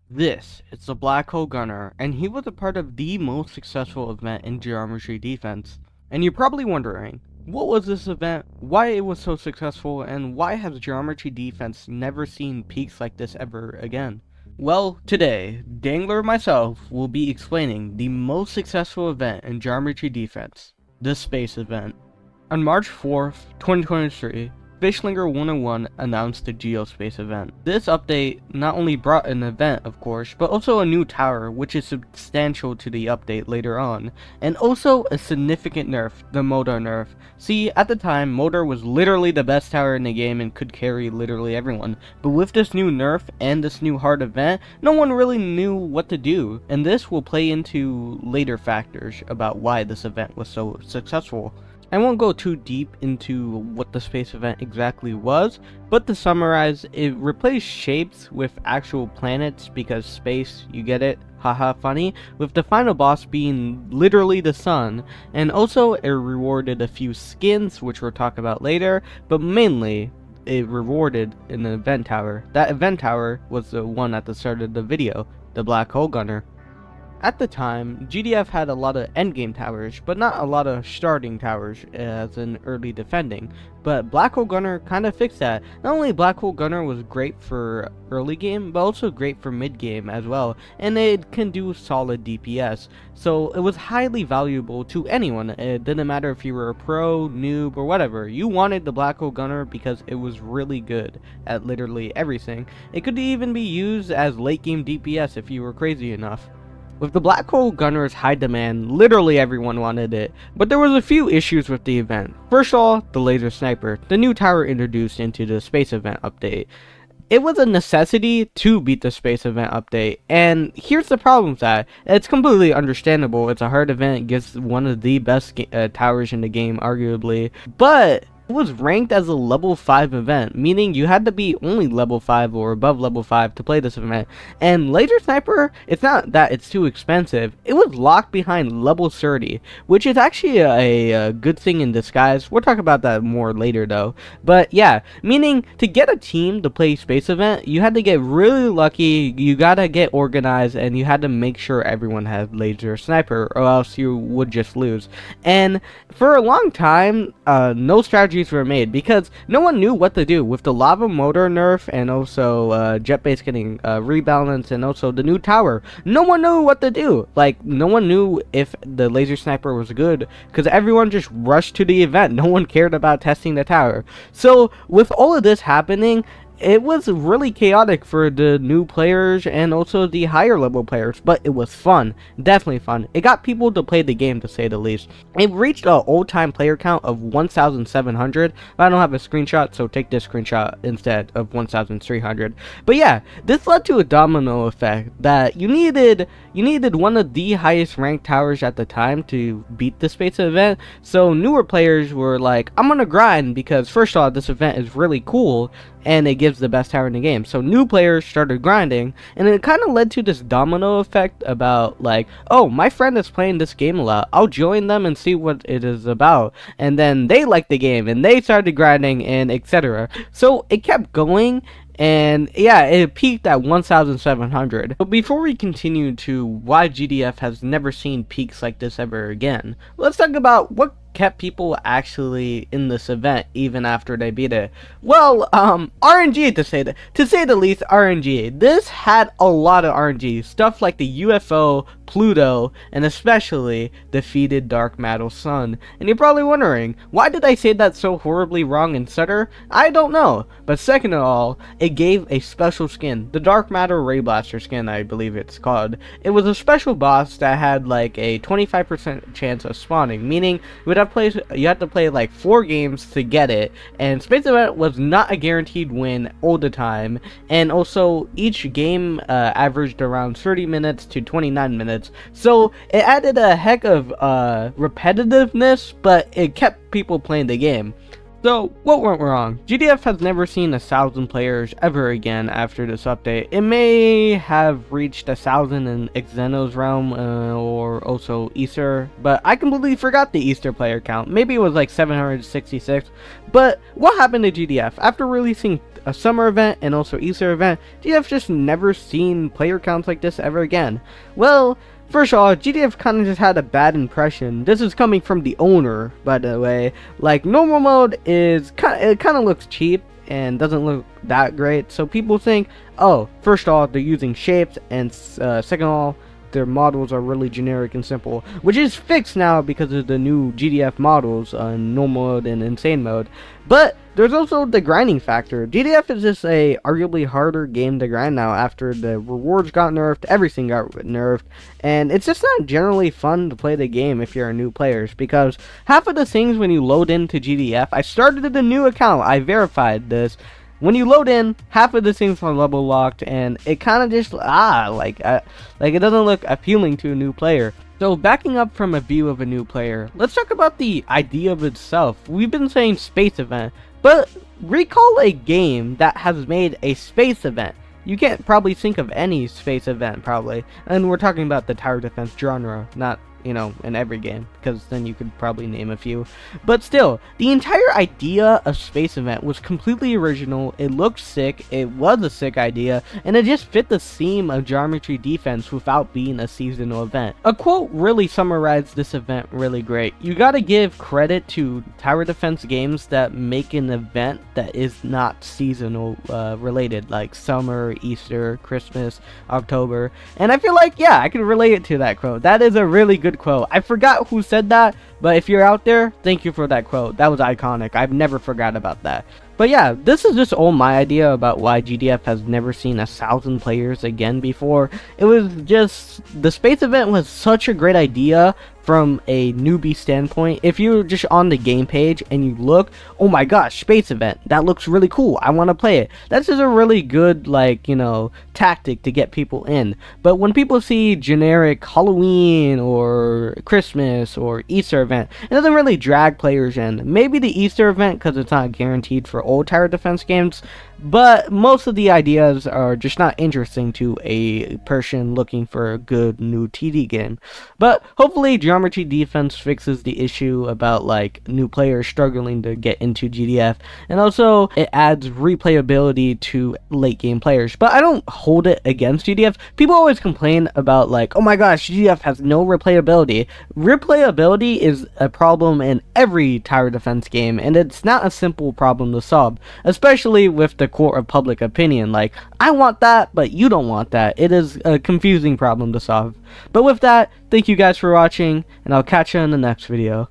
This is the Black Hole Gunner, and he was a part of the most successful event in geometry defense. And you're probably wondering, what was this event, why it was so successful, and why has geometry defense never seen peaks like this ever again? Well, today, Dangler myself will be explaining the most successful event in geometry defense, the space event. On March 4th, 2023, Fishlinger 101 announced the Geospace event. This update not only brought an event, of course, but also a new tower, which is substantial to the update later on, and also a significant nerf, the Motor nerf. See, at the time, Motor was literally the best tower in the game and could carry literally everyone, but with this new nerf and this new hard event, no one really knew what to do, and this will play into later factors about why this event was so successful. I won't go too deep into what the space event exactly was, but to summarize, it replaced shapes with actual planets because space, you get it? Haha funny, with the final boss being literally the sun, and also it rewarded a few skins, which we'll talk about later, but mainly it rewarded an event tower. That event tower was the one at the start of the video, the Black Hole Gunner. At the time, GDF had a lot of endgame towers, but not a lot of starting towers as in early defending, but Black Hole Gunner kinda fixed that. Not only Black Hole Gunner was great for early game, but also great for mid game as well, and it can do solid DPS, so it was highly valuable to anyone. It didn't matter if you were a pro, noob, or whatever, you wanted the Black Hole Gunner because it was really good at literally everything. It could even be used as late game DPS if you were crazy enough. With the Black Hole Gunner's high demand, literally everyone wanted it, but there was a few issues with the event. First of all, the Laser Sniper, the new tower introduced into the space event update. It was a necessity to beat the space event update, and here's the problem with that. It's completely understandable, it's a hard event, gives one of the best towers in the game, arguably, but it was ranked as a level 5 event, meaning you had to be only level 5 or above level 5 to play this event. And Laser Sniper, it's not that it's too expensive, it was locked behind level 30, which is actually a good thing in disguise. We'll talk about that more later though. But yeah, meaning to get a team to play space event, you had to get really lucky, you gotta get organized, and you had to make sure everyone had Laser Sniper, or else you would just lose. And for a long time, no strategy were made because no one knew what to do with the lava motor nerf and also jet base getting rebalanced and also the new tower. No one knew what to do. Like, no one knew if the Laser Sniper was good because everyone just rushed to the event. No one cared about testing the tower. So with all of this happening, it was really chaotic for the new players and also the higher level players, but it was fun, definitely fun. It got people to play the game, to say the least. It reached an all-time player count of 1,700. I don't have a screenshot, so take this screenshot instead of 1,300. But yeah, this led to a domino effect that you needed one of the highest ranked towers at the time to beat the space event. So newer players were like, I'm gonna grind because first of all, this event is really cool and it gives the best tower in the game. So new players started grinding, and it kind of led to this domino effect about like, oh, my friend is playing this game a lot, I'll join them and see what it is about. And then they liked the game and they started grinding and etc. So it kept going. And yeah, it peaked at 1,700. But before we continue to why GDF has never seen peaks like this ever again, let's talk about what kept people actually in this event even after they beat it. Well, RNG to say the least. RNG. This had a lot of RNG stuff like the UFO, Pluto, and especially defeated Dark Matter Sun. And you're probably wondering, why did I say that so horribly wrong and stutter? I don't know. But second of all, it gave a special skin, the Dark Matter Ray Blaster skin, I believe it's called. It was a special boss that had like a 25% chance of spawning, meaning you had to play like 4 games to get it, and Space Event was not a guaranteed win all the time, and also each game averaged around 30 minutes to 29 minutes, so it added a heck of repetitiveness, but it kept people playing the game. So, what went wrong? GDF has never seen 1,000 players ever again after this update. It may have reached 1,000 in Xeno's realm or also Easter, but I completely forgot the Easter player count. Maybe it was like 766. But what happened to GDF? After releasing a summer event and also Easter event, GDF's just never seen player counts like this ever again. Well, first of all, GDF kind of just had a bad impression. This is coming from the owner, by the way. Like, normal mode is it kind of looks cheap and doesn't look that great. So people think, oh, first of all, they're using shapes, and second of all, their models are really generic and simple, which is fixed now because of the new GDF models on normal mode and insane mode. But there's also the grinding factor. GDF is just a arguably harder game to grind now after the rewards got nerfed, everything got nerfed, and it's just not generally fun to play the game if you're a new player, because half of the things when you load into GDF, I started a new account, I verified this. When you load in, half of the things are level locked, and it kind of just like it doesn't look appealing to a new player. So backing up from a view of a new player, let's talk about the idea of itself. We've been saying space event, but recall a game that has made a space event. You can't probably think of any space event probably, and we're talking about the tower defense genre, not, you know, in every game, because then you could probably name a few. But still, the entire idea of space event was completely original. It looked sick, it was a sick idea, and it just fit the theme of geometry defense without being a seasonal event. A quote really summarized this event really great. You gotta give credit to tower defense games that make an event that is not seasonal related, like summer, Easter, Christmas, October. And I feel like, yeah, I can relate it to that quote. That is a really good quote. I forgot who said that, but if you're out there, thank you for that quote. That was iconic. I've never forgot about that. But yeah, this is just all my idea about why GDF has never seen 1,000 players again before. It was just, the space event was such a great idea from a newbie standpoint. If you're just on the game page and you look, oh my gosh, space event, that looks really cool, I want to play it. That's just a really good, like, you know, tactic to get people in. But when people see generic Halloween or Christmas or Easter event, it doesn't really drag players in. Maybe the Easter event, because it's not guaranteed for old tower defense games, but most of the ideas are just not interesting to a person looking for a good new TD game. But hopefully geometry defense fixes the issue about like new players struggling to get into GDF, and also it adds replayability to late game players. But I don't hold it against GDF. People always complain about like, oh my gosh, GDF has no replayability. Replayability is a problem in every tower defense game, and it's not a simple problem to solve, especially with the court of public opinion. Like, I want that, but you don't want that. It is a confusing problem to solve. But with that, thank you guys for watching, and I'll catch you in the next video.